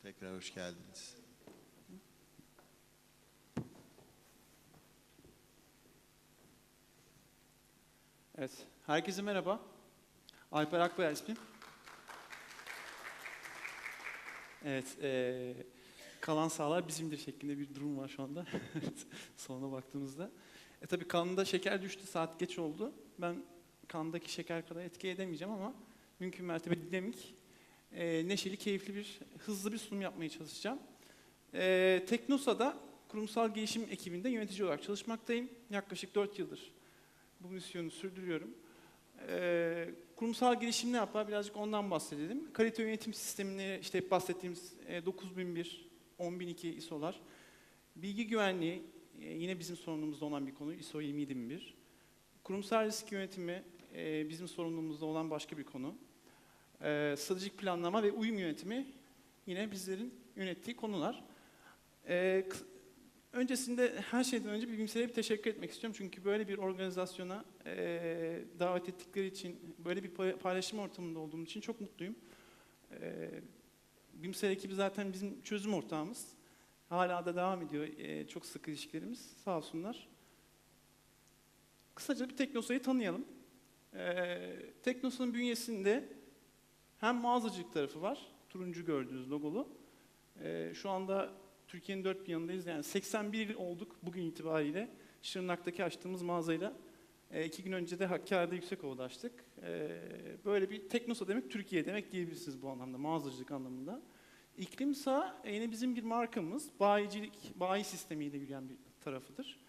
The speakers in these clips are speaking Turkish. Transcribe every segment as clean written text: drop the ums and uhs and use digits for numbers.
Tekrar hoş geldiniz. Evet, herkese merhaba. Alper Akbayar ismim. Evet, kalan sağlar bizimdir şeklinde bir durum var şu anda. Sonuna baktığımızda. Tabii kanında şeker düştü, saat geç oldu. Ben kandaki şeker kadar etki edemeyeceğim ama mümkün mertebe dinamik, neşeli, keyifli hızlı bir sunum yapmaya çalışacağım. Teknosa'da kurumsal gelişim ekibinde yönetici olarak çalışmaktayım. Yaklaşık 4 yıldır bu misyonu sürdürüyorum. Kurumsal gelişim ne yapar? Birazcık ondan bahsedelim. Kalite yönetim sistemini, işte hep bahsettiğimiz 9001, 10002 ISO'lar. Bilgi güvenliği, yine bizim sorumluluğumuzda olan bir konu, ISO 27001. Kurumsal risk yönetimi, bizim sorumluluğumuzda olan başka bir konu. Stratejik planlama ve uyum yönetimi, yine bizlerin yönettiği konular. Öncesinde her şeyden önce Bimsel'e bir teşekkür etmek istiyorum. Çünkü böyle bir organizasyona davet ettikleri için, böyle bir paylaşım ortamında olduğum için çok mutluyum. Bimsel ekibi zaten bizim çözüm ortağımız. Hala da devam ediyor çok sık ilişkilerimiz. Sağ olsunlar. Kısaca bir Teknosa'yı tanıyalım. Teknosa'nın bünyesinde hem mağazacılık tarafı var. Turuncu gördüğünüz logolu. Şu anda Türkiye'nin dört bir yanındayız. Yani 81 olduk bugün itibariyle. Şırnak'taki açtığımız mağazayla 2 gün önce de Hakkari'de Yüksekova'da açtık. Böyle bir Teknosa demek Türkiye demek diyebilirsiniz bu anlamda, mağazacılık anlamında. İklimsa yine bizim bir markamız, bayi sistemiyle yürüyen bir tarafıdır.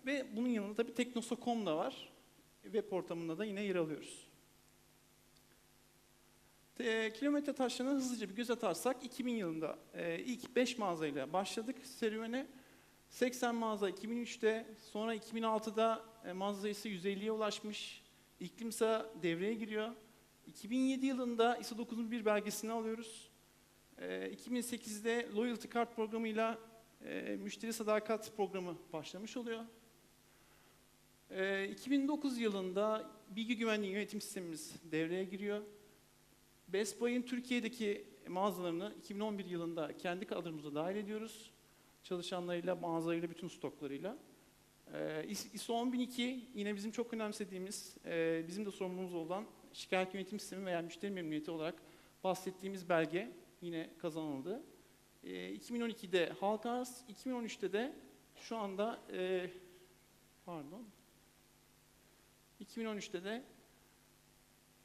Ve bunun yanında tabii Teknosa.com da var. Web ortamında da yine yer alıyoruz. Kilometre taşlarına hızlıca bir göz atarsak 2000 yılında ilk 5 mağazayla başladık serüvene. 80 mağaza 2003'te, sonra 2006'da mağaza sayısı 150'ye ulaşmış. İklimsa devreye giriyor. 2007 yılında ISO 9001 belgesini alıyoruz. 2008'de Loyalty Card programıyla müşteri sadakat programı başlamış oluyor. 2009 yılında bilgi güvenliği yönetim sistemimiz devreye giriyor. Best Buy'in Türkiye'deki mağazalarını 2011 yılında kendi kadromuza dahil ediyoruz. Çalışanlarıyla, mağazalarıyla, bütün stoklarıyla. ISO 10002 yine bizim çok önemsediğimiz, bizim de sorumluluğumuz olan şikayet yönetim sistemi veya müşteri memnuniyeti olarak bahsettiğimiz belge yine kazanıldı. 2012'de halka arz, 2013'te de şu anda 2013'te de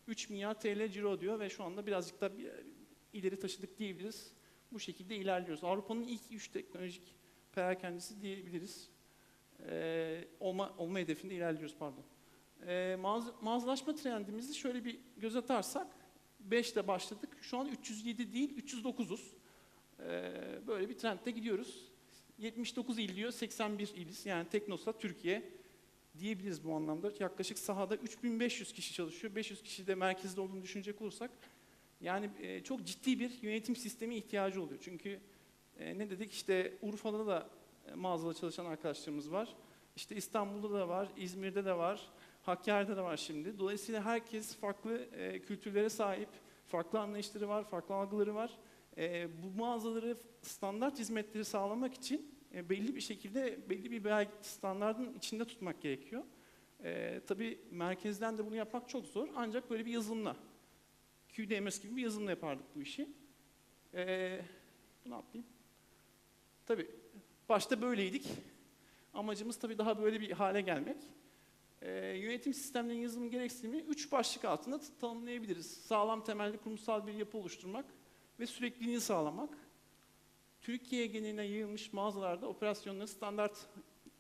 3 milyar TL ciro diyor ve şu anda birazcık da ileri taşıdık diyebiliriz. Bu şekilde ilerliyoruz. Avrupa'nın ilk 3 teknolojik perakendesi diyebiliriz. Olma hedefinde ilerliyoruz, pardon. Mağazalaşma trendimizi şöyle bir göz atarsak, 5'te başladık. Şu an 307 değil, 309'uz. Böyle bir trendde gidiyoruz. 79 il diyor, 81 iliz. Yani Teknosa Türkiye diyebiliriz bu anlamda. Yaklaşık sahada 3500 kişi çalışıyor. 500 kişi de merkezde olduğunu düşünecek olursak, yani çok ciddi bir yönetim sistemi ihtiyacı oluyor. Çünkü ne dedik, işte Urfa'da da mağazada çalışan arkadaşlarımız var. İşte İstanbul'da da var, İzmir'de de var, Hakkari'de de var şimdi. Dolayısıyla herkes farklı kültürlere sahip, farklı anlayışları var, farklı algıları var. Bu mağazaları, standart hizmetleri sağlamak için belli bir şekilde, belli bir standardın içinde tutmak gerekiyor. Tabii merkezden de bunu yapmak çok zor, ancak böyle bir yazılımla, QDMS gibi bir yazılımla yapardık bu işi. Bunu atlayayım. Tabii başta böyleydik. Amacımız tabii daha böyle bir hale gelmek. Yönetim sistemlerinin yazılım gereksinimi 3 başlık altında tanımlayabiliriz. Sağlam temelli kurumsal bir yapı oluşturmak ve sürekliliğini sağlamak. Türkiye geneline yayılmış mağazalarda operasyonları standart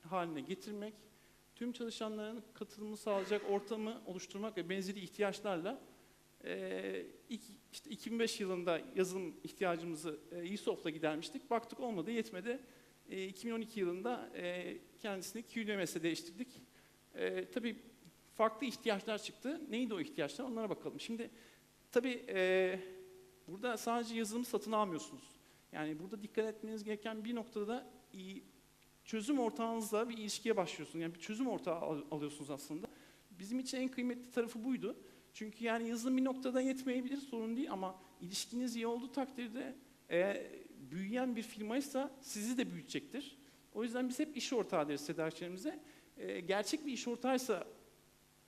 haline getirmek. Tüm çalışanların katılımını sağlayacak ortamı oluşturmak ve benzeri ihtiyaçlarla işte 2005 yılında yazılım ihtiyacımızı ESOF'la gidermiştik. Baktık olmadı, yetmedi. 2012 yılında kendisini QDMS'e değiştirdik. Tabii farklı ihtiyaçlar çıktı. Neydi o ihtiyaçlar? Onlara bakalım. Şimdi tabii burada sadece yazılımı satın almıyorsunuz. Yani burada dikkat etmeniz gereken bir noktada da çözüm ortağınızla bir ilişkiye başlıyorsunuz. Yani bir çözüm ortağı alıyorsunuz aslında. Bizim için en kıymetli tarafı buydu. Çünkü yani yazılım bir noktada yetmeyebilir, sorun değil, ama ilişkiniz iyi olduğu takdirde Eğer büyüyen bir firmaysa sizi de büyütecektir. O yüzden biz hep iş ortağı deriz tedarikçilerimize. Gerçek bir iş ortağıysa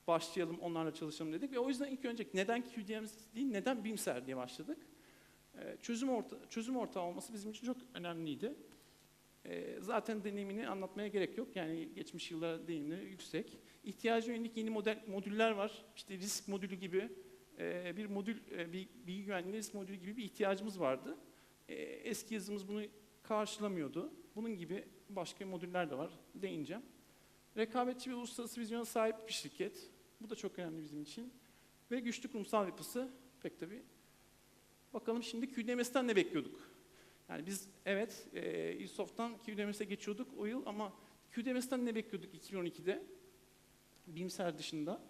başlayalım, onlarla çalışalım dedik ve o yüzden ilk önce neden QDM değil, neden BIMSER diye başladık. Çözüm ortağı olması bizim için çok önemliydi. Zaten deneyimini anlatmaya gerek yok. Yani geçmiş yıllar deneyimleri yüksek. İhtiyacı yönelik yeni modüller var. İşte risk modülü gibi bir modül, bir bilgi güvenliği risk modülü gibi bir ihtiyacımız vardı. Eski yazımız bunu karşılamıyordu. Bunun gibi başka modüller de var. Değineceğim. Rekabetçi ve uluslararası vizyona sahip bir şirket. Bu da çok önemli bizim için. Ve güçlü kurumsal yapısı pek tabii. Bakalım şimdi QDMS'ten ne bekliyorduk? Yani biz evet İSOF'tan QDMS'e geçiyorduk o yıl ama QDMS'ten ne bekliyorduk 2012'de? BIMSER dışında.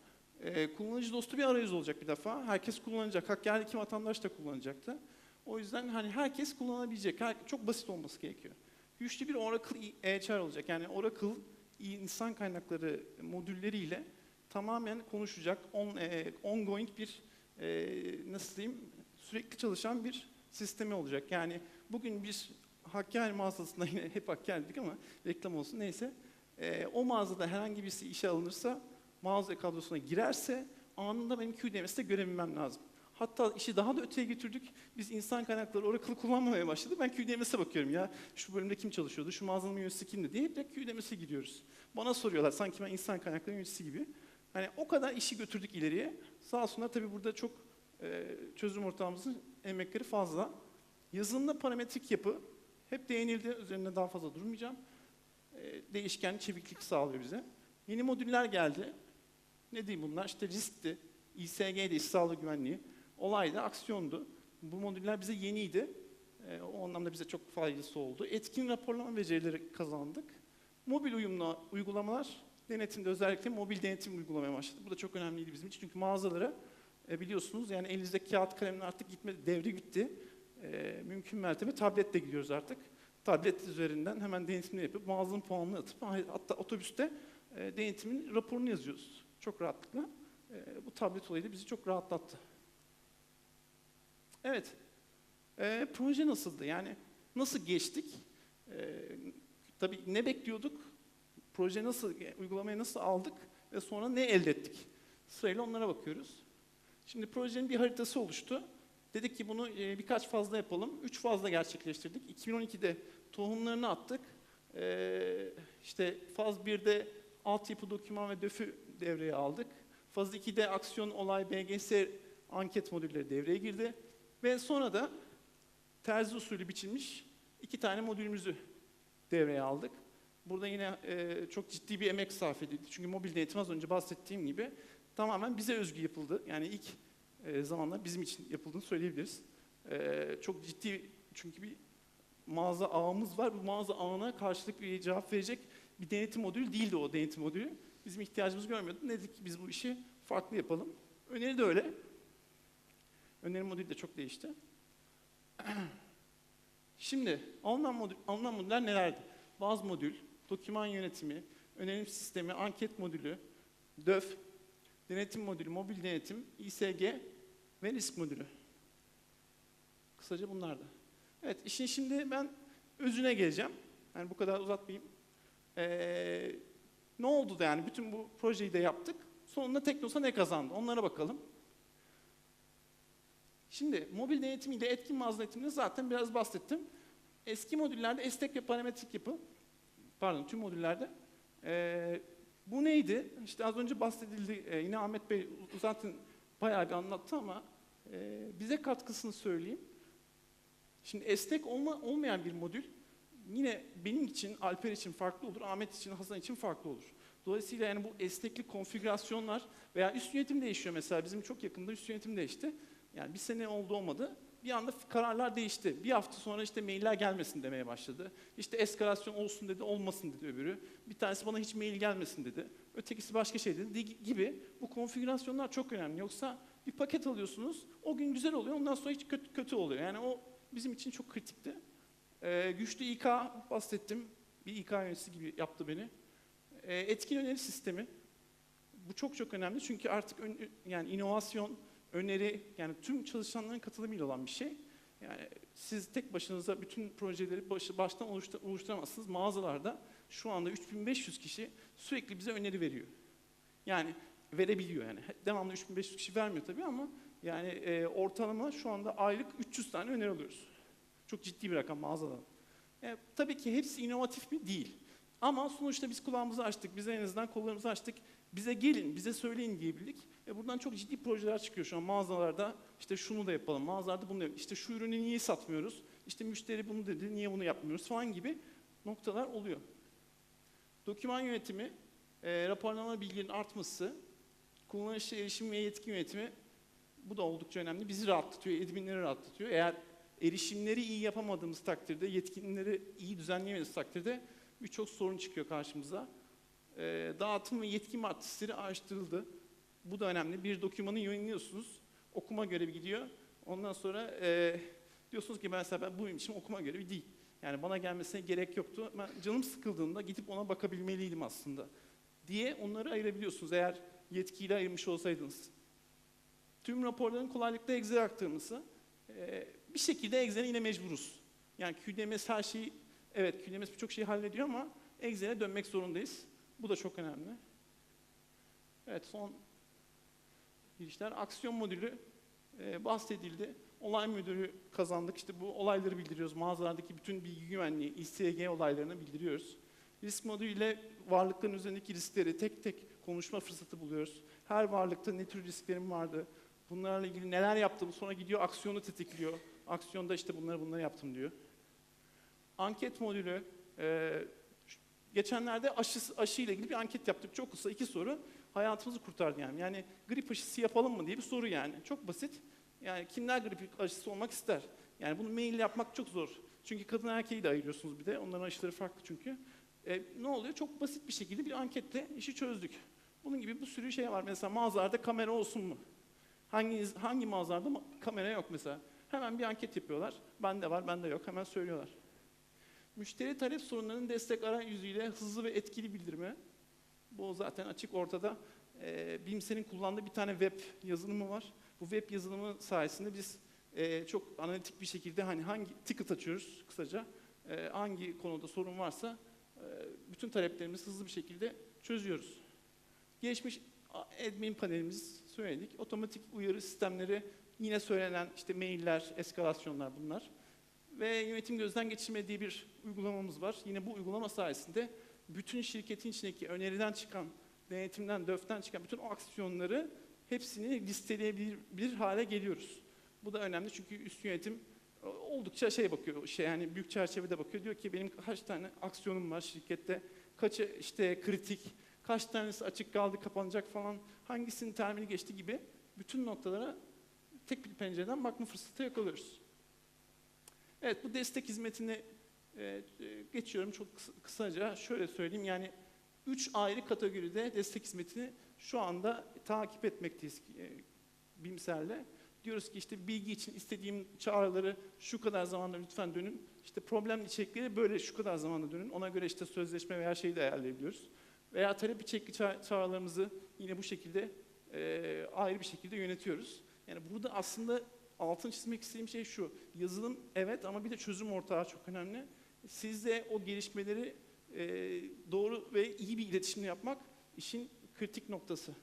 Kullanıcı dostu bir arayüz olacak bir defa. Herkes kullanacak. Hakkari'deki vatandaş da kullanacaktı. O yüzden hani herkes kullanabilecek. Çok basit olması gerekiyor. Güçlü bir Oracle EHR olacak. Yani Oracle insan kaynakları modülleriyle tamamen konuşacak, ongoing bir nasıl diyeyim, sürekli çalışan bir sistemi olacak. Yani bugün bir Hakkari mağazasında yine hep Hakkari dedik ama reklam olsun neyse. O mağazada herhangi birisi işe alınırsa, mağaza kadrosuna girerse anında benim QDMS'te görebilmem lazım. Hatta işi daha da öteye götürdük. Biz insan kaynakları Oracle kullanmamaya başladı. Ben QDMS'e bakıyorum ya. Şu bölümde kim çalışıyordu, şu mağazanın yöneticisi kimdi diye direkt QDMS'e gidiyoruz. Bana soruyorlar sanki ben insan kaynakları yöneticisi gibi. Hani o kadar işi götürdük ileriye. Sağ olsunlar tabii burada çok çözüm ortağımızın emekleri fazla. Yazılımda parametrik yapı hep değinildi. Üzerinde daha fazla durmayacağım. Değişken çeviklik sağlıyor bize. Yeni modüller geldi. Ne diyeyim bunlar? İşte riskti, İSG'di, iş sağlığı güvenliği. Olaydı, aksiyondu. Bu modüller bize yeniydi. O anlamda bize çok faydası oldu. Etkin raporlama becerileri kazandık. Mobil uyumlu uygulamalar, denetimde özellikle mobil denetim uygulamaya başladı. Bu da çok önemliydi bizim için. Çünkü mağazalara biliyorsunuz yani elinizdeki kağıt kalemle artık gitmedi, devri bitti. Mümkün mertebe tabletle gidiyoruz artık. Tablet üzerinden hemen denetimini yapıp mağazanın puanını atıp hatta otobüste denetimin raporunu yazıyoruz. Çok rahatlıkla. Bu tablet olayı da bizi çok rahatlattı. Evet. Proje nasıldı? Yani nasıl geçtik? Tabii ne bekliyorduk? Proje nasıl, uygulamaya nasıl aldık? Ve sonra ne elde ettik? Sırayla onlara bakıyoruz. Şimdi projenin bir haritası oluştu. Dedik ki bunu birkaç fazla yapalım. 3 fazla gerçekleştirdik. 2012'de tohumlarını attık. İşte faz 1'de altyapı, doküman ve DÖF'ü devreye aldık. Faz 2'de aksiyon, olay, BGS anket modülleri devreye girdi. Ve sonra da terzi usulü biçilmiş 2 tane modülümüzü devreye aldık. Burada yine çok ciddi bir emek sarf edildi. Çünkü mobil denetim az önce bahsettiğim gibi tamamen bize özgü yapıldı. Yani ilk zamanlar bizim için yapıldığını söyleyebiliriz. Çok ciddi çünkü bir mağaza ağımız var. Bu mağaza ağına karşılık bir cevap verecek bir denetim modülü değildi o denetim modülü. Bizim ihtiyacımızı görmüyordu. Ne dedik ki biz bu işi farklı yapalım. Öneri de öyle. Öneri modülü de çok değişti. Şimdi alınan modüller nelerdi? Baz modül, doküman yönetimi, önerim sistemi, anket modülü, DÖF, denetim modülü, mobil denetim, İSG ve risk modülü. Kısaca bunlardı. Evet, işin şimdi ben özüne geleceğim. Yani bu kadar uzatmayayım. Ne oldu da yani bütün bu projeyi de yaptık. Sonunda Teknosa ne kazandı? Onlara bakalım. Şimdi mobil denetimiyle etkin mağaza denetimini zaten biraz bahsettim. Eski modüllerde esnek ve parametrik yapı, pardon tüm modüllerde. Bu neydi? İşte az önce bahsedildi. Yine Ahmet Bey zaten bayağı bir anlattı ama bize katkısını söyleyeyim. Şimdi esnek olmayan bir modül yine benim için, Alper için farklı olur, Ahmet için, Hasan için farklı olur. Dolayısıyla yani bu esneklik konfigürasyonlar veya üst yönetim değişiyor mesela. Bizim çok yakında üst yönetim değişti. Yani bir sene oldu olmadı. Bir anda kararlar değişti. Bir hafta sonra işte mailler gelmesin demeye başladı. İşte eskalasyon olsun dedi, olmasın dedi öbürü. Bir tanesi bana hiç mail gelmesin dedi. Ötekisi başka şey dedi gibi. Bu konfigürasyonlar çok önemli. Yoksa bir paket alıyorsunuz, o gün güzel oluyor, ondan sonra hiç kötü oluyor. Yani o bizim için çok kritikti. Güçlü İK bahsettim. Bir İK yöneticisi gibi yaptı beni. Etkin öneri sistemi. Bu çok önemli çünkü artık yani inovasyon, öneri, yani tüm çalışanların katılımıyla olan bir şey. Yani siz tek başınıza bütün projeleri baştan oluşturamazsınız. Mağazalarda şu anda 3500 kişi sürekli bize öneri veriyor. Yani verebiliyor yani. Devamlı 3500 kişi vermiyor tabii ama yani ortalama şu anda aylık 300 tane öneri alıyoruz. Çok ciddi bir rakam mağazadan. Tabii ki hepsi inovatif mi? Değil. Ama sonuçta biz kulağımızı açtık, bize en azından kollarımızı açtık. Bize gelin, bize söyleyin diyebildik. Buradan çok ciddi projeler çıkıyor şu an mağazalarda. İşte şunu da yapalım, mağazalarda bunu da yapalım. İşte şu ürünü niye satmıyoruz? İşte müşteri bunu dedi, niye bunu yapmıyoruz falan gibi noktalar oluyor. Doküman yönetimi, raporlama bilgilerin artması, kullanıcı erişim ve yetki yönetimi, bu da oldukça önemli. Bizi rahatlatıyor, adminleri rahatlatıyor. Eğer erişimleri iyi yapamadığımız takdirde, yetkinleri iyi düzenleyemediğimiz takdirde birçok sorun çıkıyor karşımıza. Dağıtım ve yetki matrisleri araştırıldı. Bu da önemli. Bir dokümanı yayınlıyorsunuz, okuma görevi gidiyor. Ondan sonra diyorsunuz ki mesela bu için okuma görevi değil. Yani bana gelmesine gerek yoktu. Ben canım sıkıldığında gidip ona bakabilmeliydim aslında diye onları ayırabiliyorsunuz eğer yetkiyle ayırmış olsaydınız. Tüm raporların kolaylıkla Excel'e aktarılması. Bir şekilde Excel'e yine mecburuz. Yani QDMS her şeyi, evet QDMS birçok şeyi hallediyor ama Excel'e dönmek zorundayız. Bu da çok önemli. Evet, son girişler. Aksiyon modülü bahsedildi. Olay müdürü kazandık. İşte bu olayları bildiriyoruz. Mağazalardaki bütün bilgi güvenliği, İSG olaylarını bildiriyoruz. Risk modülüyle varlıkların üzerindeki riskleri tek tek konuşma fırsatı buluyoruz. Her varlıkta ne tür risklerim vardı, bunlarla ilgili neler yaptım, sonra gidiyor aksiyonu tetikliyor. Aksiyonda işte bunları yaptım diyor. Anket modülü, geçenlerde aşı ile ilgili bir anket yaptık. Çok kısa 2 soru. Hayatımızı kurtardı yani. Yani grip aşısı yapalım mı diye bir soru yani. Çok basit. Yani kimler grip aşısı olmak ister? Yani bunu mail yapmak çok zor. Çünkü kadın erkeği de ayırıyorsunuz bir de. Onların aşıları farklı çünkü. Ne oluyor? Çok basit bir şekilde bir anketle işi çözdük. Bunun gibi bir sürü şey var. Mesela mağazalarda kamera olsun mu? Hangi mağazalarda kamera yok mesela? Hemen bir anket yapıyorlar. Bende var, bende yok. Hemen söylüyorlar. Müşteri talep sorunlarının destek arayüzüyle hızlı ve etkili bildirme. Bu zaten açık ortada. BİMSE'nin kullandığı bir tane web yazılımı var. Bu web yazılımı sayesinde biz çok analitik bir şekilde hangi ticket açıyoruz kısaca, hangi konuda sorun varsa bütün taleplerimizi hızlı bir şekilde çözüyoruz. Gelişmiş admin panelimiz söyledik. Otomatik uyarı sistemleri, yine söylenen işte mailler, eskalasyonlar bunlar. Ve yönetim gözden geçirme diye bir uygulamamız var. Yine bu uygulama sayesinde bütün şirketin içindeki öneriden çıkan, denetimden, DÖF'ten çıkan bütün o aksiyonları hepsini listeleyebilir hale geliyoruz. Bu da önemli çünkü üst yönetim oldukça bakıyor, yani büyük çerçevede bakıyor. Diyor ki benim kaç tane aksiyonum var şirkette, kaçı işte kritik, kaç tanesi açık kaldı, kapanacak falan, hangisinin termini geçti gibi bütün noktalara tek bir pencereden bakma fırsatı yakalıyoruz. Evet, bu destek hizmetini geçiyorum çok kısaca. Şöyle söyleyeyim, yani 3 ayrı kategoride destek hizmetini şu anda takip etmekteyiz BİMSER'le. Diyoruz ki işte bilgi için istediğim çağrıları şu kadar zamanda lütfen dönün. İşte problem içerikleri böyle şu kadar zamanda dönün. Ona göre işte sözleşme veya şeyi de ayarlayabiliyoruz. Veya talep içerikli çağrılarımızı yine bu şekilde ayrı bir şekilde yönetiyoruz. Yani burada aslında altını çizmek istediğim şey şu: yazılım evet ama bir de çözüm ortağı çok önemli. Siz de o gelişmeleri doğru ve iyi bir iletişimle yapmak işin kritik noktası.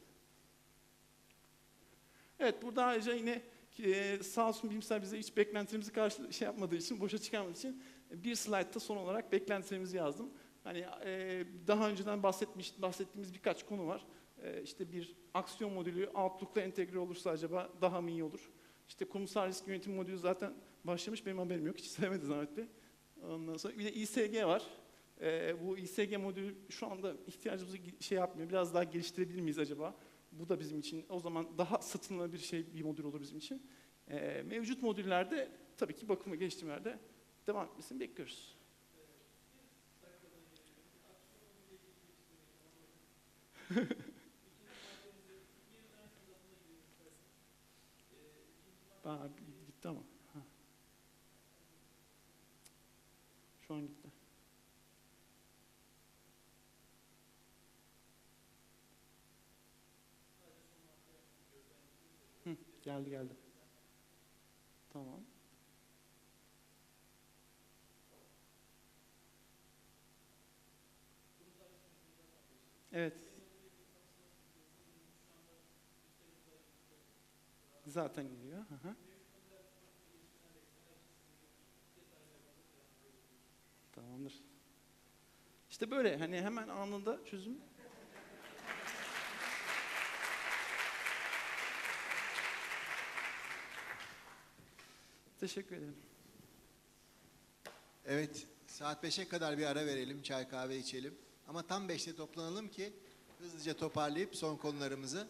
Evet, burada ayrıca yine sağ olsun BİMSER bize hiç beklentilerimizi yapmadığı için, boşa çıkarmadığı için bir slaytta son olarak beklentilerimizi yazdım. Hani daha önceden bahsettiğimiz birkaç konu var. İşte bir aksiyon modülü Outlook'la entegre olursa acaba daha mı iyi olur? İşte kurumsal risk yönetim modülü zaten başlamış, benim haberim yok. Hiç sevmedi Zahmet Bey. Ondan sonra bir de İSG var. Bu İSG modülü şu anda ihtiyacımızı yapmıyor. Biraz daha geliştirebilir miyiz acaba? Bu da bizim için o zaman daha satılabilir bir modül olur bizim için. Mevcut modüllerde tabii ki bakım ve geliştirmelerde devam etmesini bekliyoruz. Gitti ama. Ha. Şu an gitti. Geldi. Tamam. Evet. Zaten geliyor. Hı hı. Tamamdır. İşte böyle hani hemen anında çözüm. Teşekkür ederim. Evet, saat 5'e kadar bir ara verelim, çay kahve içelim. Ama tam 5'te toplanalım ki hızlıca toparlayıp son konularımızı,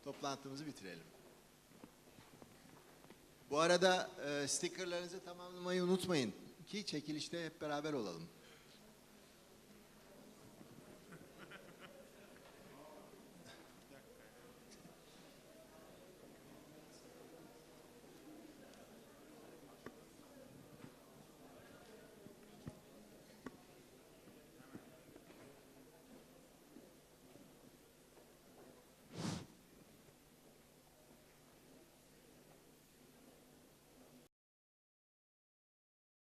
toplantımızı bitirelim. Bu arada stickerlarınızı tamamlamayı unutmayın ki çekilişte hep beraber olalım.